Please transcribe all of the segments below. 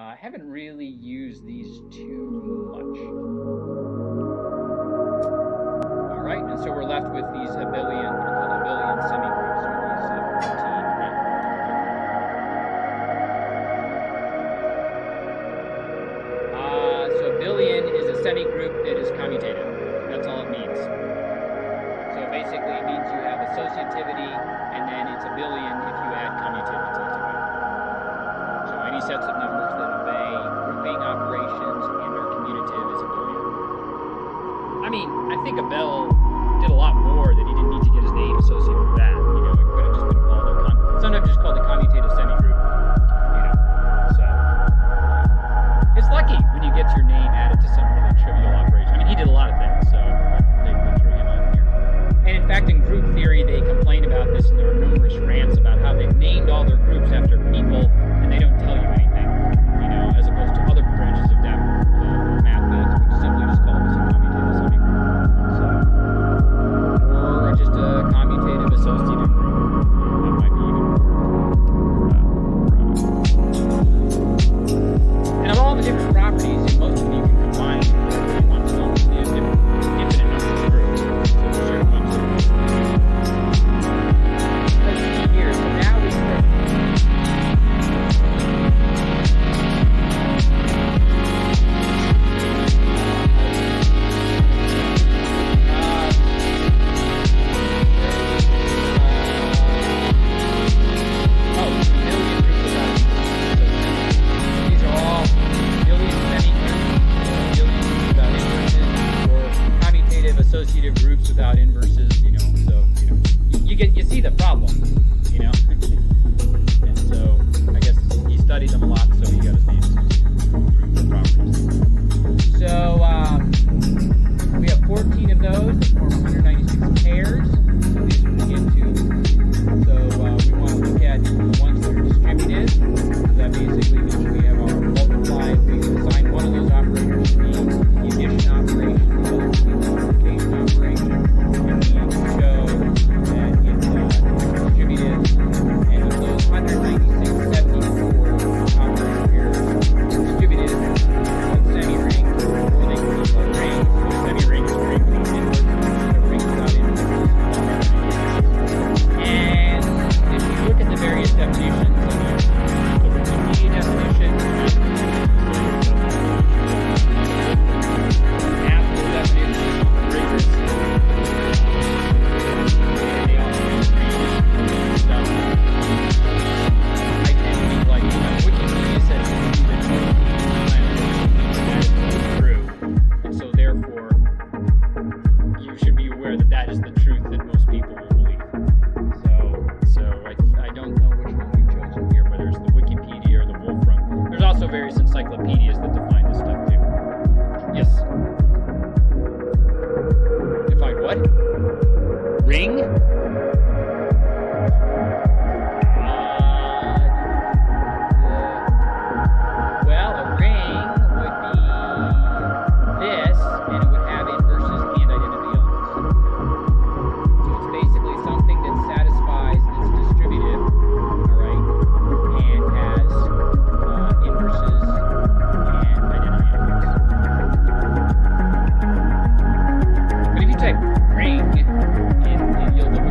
I haven't really used these too much. All right, and so we're left with these abelian, what are called abelian semigroups, or these 14, right? So abelian is a semigroup that is commutative. That's all it means. So basically it means you have associativity, and then it's abelian if you add commutativity to it. So any sets of numbers that obey grouping operations and are commutative is abelian. I mean, I think Abel did a lot more that he didn't need to get his name associated with that. You know, it could have just been called sometimes just called a commutative semigroup. You know, so it's lucky when you get your name added to some really trivial operation. I mean, he did a lot of things, so they threw him on here. And in fact, in group theory, they complain about this, and there are numerous rants about how they've named all their groups after people, and they don't tell you anything. You know, as opposed to other branches of mathematics, which simply just call this a commutative semigroup. So, or just a commutative associative group. That might be even and of all the different properties, most of them you can combine whatever you want. So you have different infinite numbers of groups. So there's certain ones that let's see here. So now we start. Associative groups without inverses, you know, so you see the problem, you know. And so I guess he studied them a lot, so he got his name through the properties. So we have 14 of those that form 196 pairs. So these are we get to. So we want to look at the ones that are distributed. So that basically means we have our multiply. We assign one of those operators to be the addition operation, the other to be the multiplication operation, and we show that it's distributed. And of those 196, 74 operator pairs distributed like semi-rings, or they can be called rings. So semi-ring is a ring without inverse, a ring without inverse. And if you look at the various definitions, the Wikipedia definition, Apple's definition, rigorous. They all have stuff. I tend to be like, Wikipedia says that is true, and so therefore you should be aware that that is the truth that most people will believe. So I don't know which one we've chosen here, whether it's the Wikipedia or the Wolfram. There's also various encyclopedias that define this stuff too. Yes. Define what? Ring? Well, a ring would be this, and it would have inverses and identity elements. So it's basically something that satisfies, that's distributive, all right, and has inverses and identity elements. But if you type ring, you'll look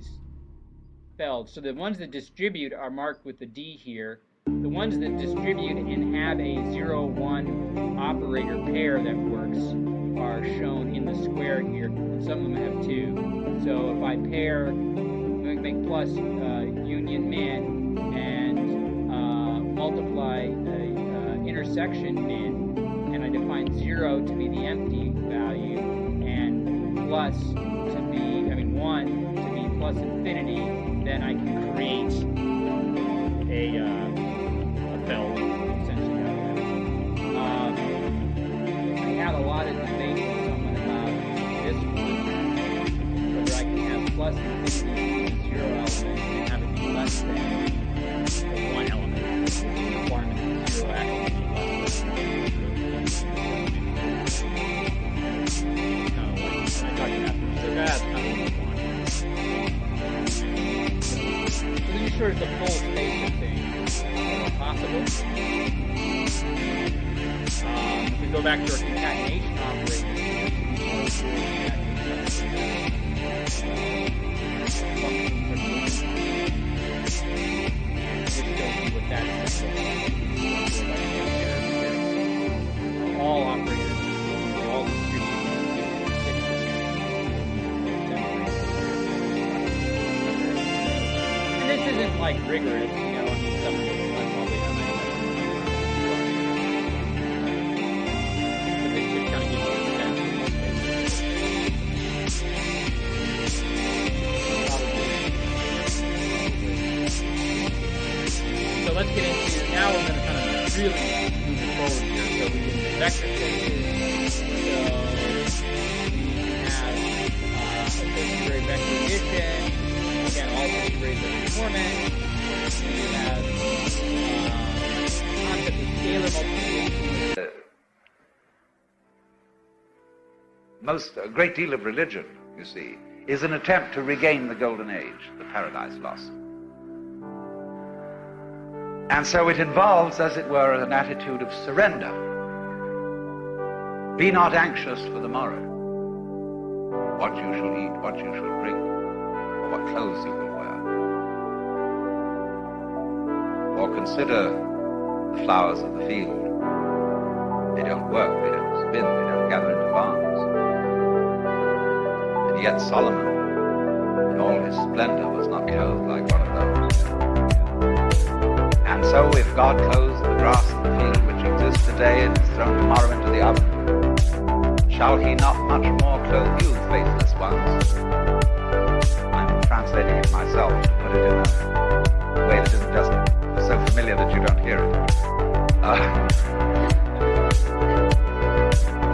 these felds. So the ones that distribute are marked with the D here. The ones that distribute and have a 0-1 operator pair that works are shown in the square here, and some of them have 2. So if I pair, I'm going to make plus union min and multiply intersection min, and I define 0 to be the empty value and plus to be, 1 to be plus infinity, then I can create a feld, essentially, out of that. I had a lot of debate with someone about this one, whether I can have plus infinity 0 element and have it be less than the 1 element. The requirement of 0 actually be less than kind of like when I talked about so that's kind of what we want. So these are sort of the full space of things that are possible. If we go back to our concatenation operator, what that is. All operators, all and this isn't like rigorous, some of it is probably but this should kind of give you a sense. So let's get into, now we're going to kind of really move forward here. So we can vector spaces. So we have associative vector addition. Again, all associative are conformant. We have concept of scalar multiplication. A great deal of religion, you see, is an attempt to regain the golden age, the paradise lost. And so it involves, as it were, an attitude of surrender. Be not anxious for the morrow, what you shall eat, what you shall drink, or what clothes you will wear. Or consider the flowers of the field. They don't work, they don't spin, they don't gather into barns. And yet Solomon, in all his splendor, was not clothed like one of those. And so if God clothes the grass of the field which exists today and is thrown tomorrow into the oven, shall he not much more clothe you, faithless ones? I'm translating it myself to put it in a way that isn't just so familiar that you don't hear it.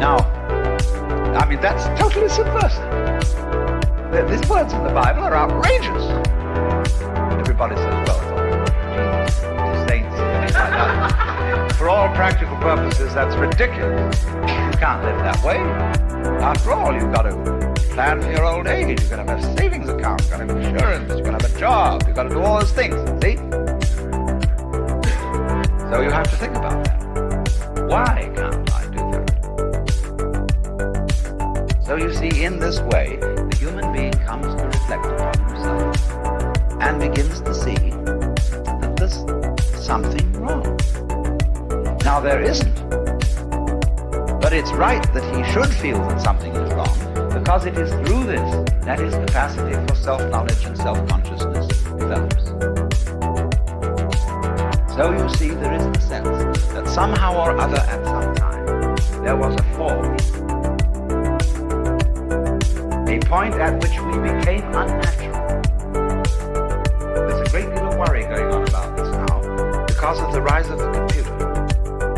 Now, that's totally subversive. These words in the Bible are outrageous. Everybody says, well, it's all saints and things like that. For all practical purposes, that's ridiculous. You can't live that way. After all, you've got to plan for your old age. You've got to have a savings account. You've got to have insurance. You've got to have a job. You've got to do all those things. See? So you have to think about that. Why can't I do that? So you see, in this way, the human being comes to reflect upon himself and begins to see that there's something wrong. Now, there isn't. But it's right that he should feel that something is wrong, because it is through this that his capacity for self-knowledge and self-consciousness develops. So you see, there is the sense that somehow or other at some time there was a fall, a point at which we became unnatural. There's a great deal of worry going on about this now because of the rise of the computer.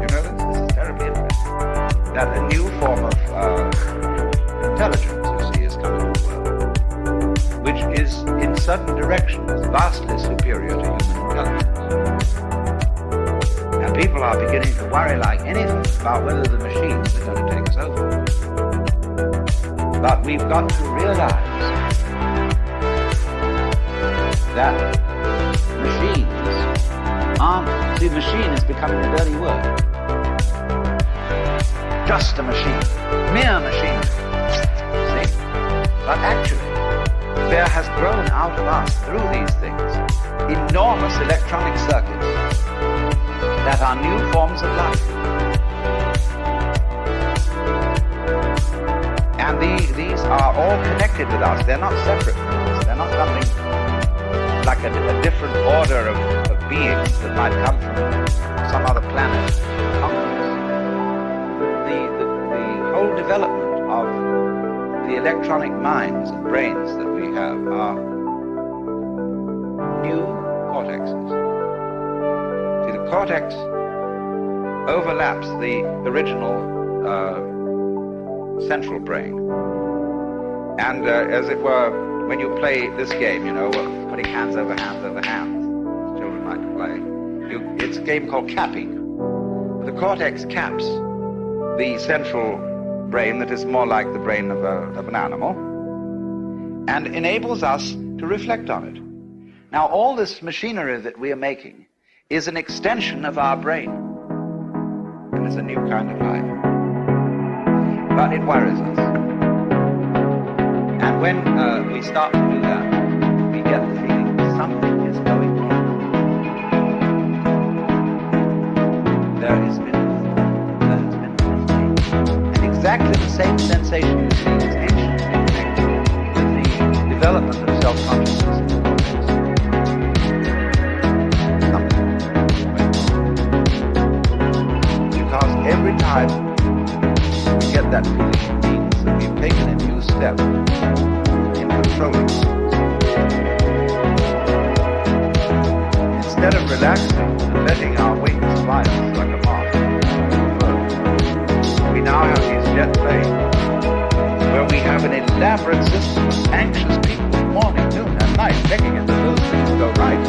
You know, this is terribly interesting. That a new form of intelligence, you see, is coming to the world, which is in certain directions vastly superior to human intelligence. And people are beginning to worry like anything about whether the machines are going to take us over. But we've got to realize that machines aren't, see, machine is becoming a dirty word. Just a machine, mere machine. See? But actually, there has grown out of us, through these things, enormous electronic circuits that are new forms of life. And these are all connected with us. They're not separate from us. They're not something like a different order of beings that might come from some other planet. The whole development of the electronic minds and brains that we have are new cortexes. See, the cortex overlaps the original central brain. And as it were, when you play this game, you know, putting hands over hands over hands, children like to play, it's a game called capping. The cortex caps the central brain that is more like the brain of an animal and enables us to reflect on it. Now, all this machinery that we are making is an extension of our brain, and it's a new kind of life. But it worries us. And when we start to do that, we get the feeling that something is going wrong. There has been a mistake. And exactly the same sensation you see is anciently connected with the development of self-consciousness in the cortex. Something went wrong. Because every time we get that feeling, it means that we've taken a new step in controlling things. Instead of relaxing and letting our wings fly us like a moth, we now have these jet planes where we have an elaborate system of anxious people morning, noon, and night checking it that those things go right.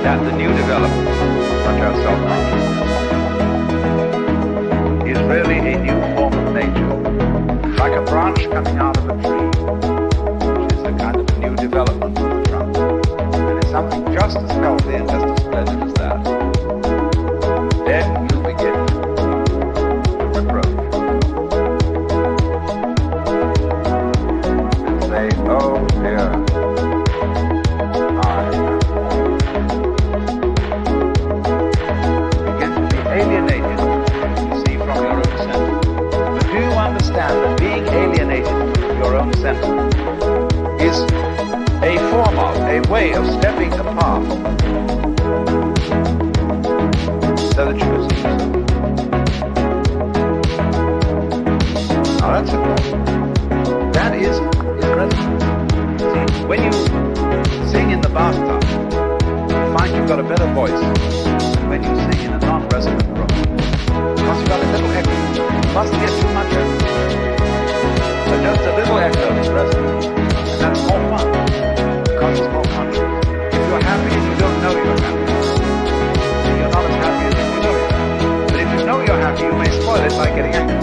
That the new development, such as self-consciousness, is really a new form of nature, like a branch coming out of a tree, which is a kind of a new development of the trunk. And it's something just as healthy and just as splendid as that. Then you begin to reproach and say, oh dear, alienated, you see, from your own center. But do you understand that being alienated from your own center is a form of, a way of stepping apart so that you can see yourself? Now that's important. That is resonance. See, when you sing in the bathtub, you find you've got a better voice than when you sing in a non-resonant room. Because you've got a little echo. You mustn't get too much echo. So just a little echo is resonant. And that's more fun. Because it's more conscious. If you're happy and you don't know you're happy, then you're not as happy as if you know you're happy. But if you know you're happy, you may spoil it by getting angry.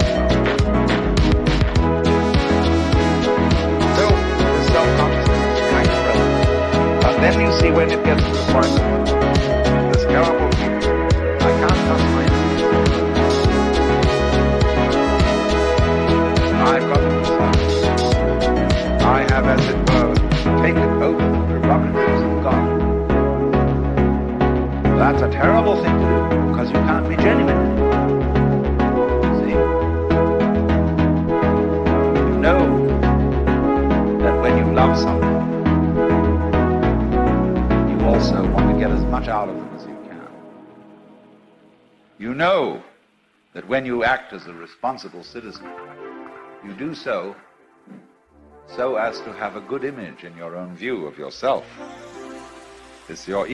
So, the self-consciousness is kind of relevant. But then you see when it gets to the point of this terrible feeling, I can't trust my instincts. I've got to decide. I have, as it were, taken over the prerogatives of God. That's a terrible thing to do, because you can't be genuine. See? You know that when you love someone, you also want to get as much out of them as you can. You know that when you act as a responsible citizen, you do so as to have a good image in your own view of yourself. It's your